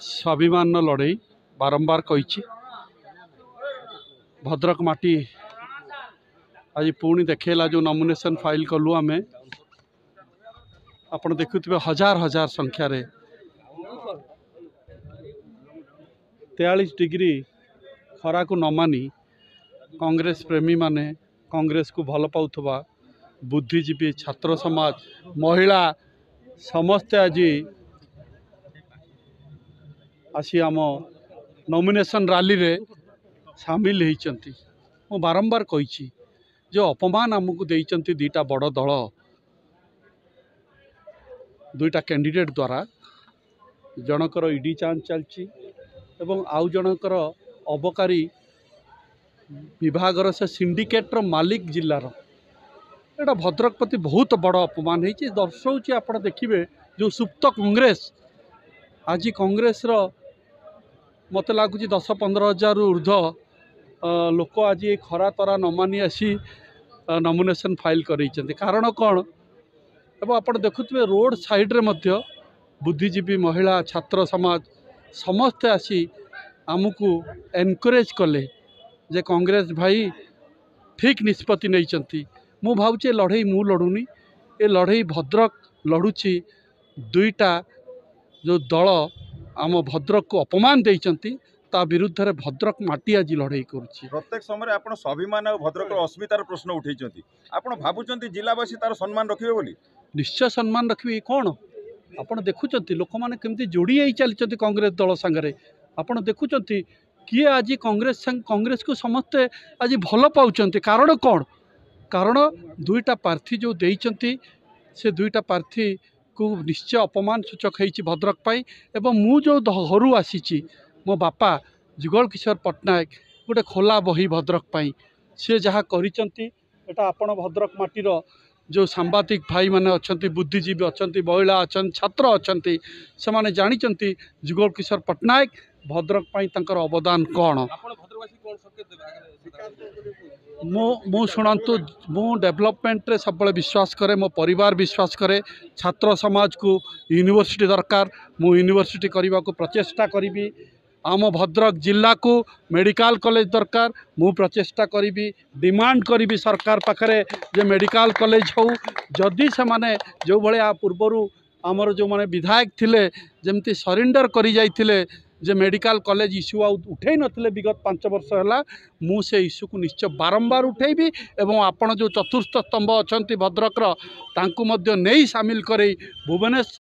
स्वाभिमान लड़ई बारंबार कही भद्रक माटी आज पुणी देखला जो नॉमिनेशन फाइल कलु आम आप देखुवे हजार हजार संख्यार 43 डिग्री खरा को न मानी कांग्रेस प्रेमी माने कांग्रेस को भल पाउथबा बुद्धिजीवी छात्र समाज महिला समस्ते आज आसी आम नॉमिनेशन रैली रे सामिल होती। मु बारंबार कही जो अपमान आमको देइचंती दुईटा बड़ दल दुईटा कैंडिडेट द्वारा जनकर ईडी चांच चलची एवं आउ जनकर अबकारी विभागर से सिंडिकेटर मालिक जिलार एटा भद्रक प्रति बहुत बड़ अपमान होती दर्शाऊँ आप देखिए जो सुप्त कांग्रेस आज कांग्रेस मत लगुच 10-15 हजार ऊर्ध लोक आज ये खरा तरा न मानी आसी नॉमिनेशन फाइल कर कारण कौन एवं आप देखुए रोड साइड्रे मध्य बुद्धिजीवी महिला छात्र समाज समस्ते आसी आमको एनकरेज कले जे कांग्रेस भाई ठीक निष्पत्ति नहीं मु भावुचे लड़ई मु लड़ुनी ए लड़ई भद्रक लड़ुची दुईटा जो दल आम भद्रक को अपमान देइचंती ता विरुद्ध रे भद्रक माटी आज लड़ई करुच्ची। प्रत्येक समय आप स्वाभिमान और भद्रक अस्मितार प्रश्न उठे आप भावुं जिलावासी तार सम्मान रखिए बोली निश्चय सम्मान रखिए कौन आप देखुं लोक मैंने केमती जोड़ी ही चलती कांग्रेस दल सांगे आप देखुं किए आज कांग्रेस को समस्ते आज भल पाँच कारण कौन कारण दुईटा प्रार्थी जो देइचंती से दुईटा प्रार्थी को निश्चय अपमान सूचक होती भद्रक पाई एवं मु जो घर आसी मो बापा जुगल किशोर पट्टनायक गोटे खोला बही भद्रक पाई सी जहाँ करिचंती एटा आपण भद्रक माटीर जो सांबादिक भाई माने अच्छी बुद्धिजीवी अच्छा महिला अच्छा छात्र अच्छा से माने जानी जुगल किशोर पट्टनायक भद्रक पाई तंकर अवदान कौन मु शुणु मु डेवलपमेंट रे सब विश्वास करे मो परिवार विश्वास करे छात्र समाज को यूनिवर्सिटी दरकार मु यूनिवर्सिटी करने को प्रचेष्टा करी आम भद्रक जिला को मेडिकल कॉलेज दरकार मु प्रचेष्टा करी डिमांड करी सरकार पाखरे जे मेडिकल कॉलेज हो जदि से माने जो भाया पूर्वर आमर जो माने विधायक थिले जेमती सरेंडर करी जाइथिले जे मेडिकल कॉलेज इश्यू उठे नथिले विगत 5 वर्ष है मु से इश्यू को निश्चय बारंबार उठेबी एवं आपण जो चतुर्थ स्तंभ अच्छा भद्रकर तांकु मध्य नहीं सामिल करे भुवनेश्वर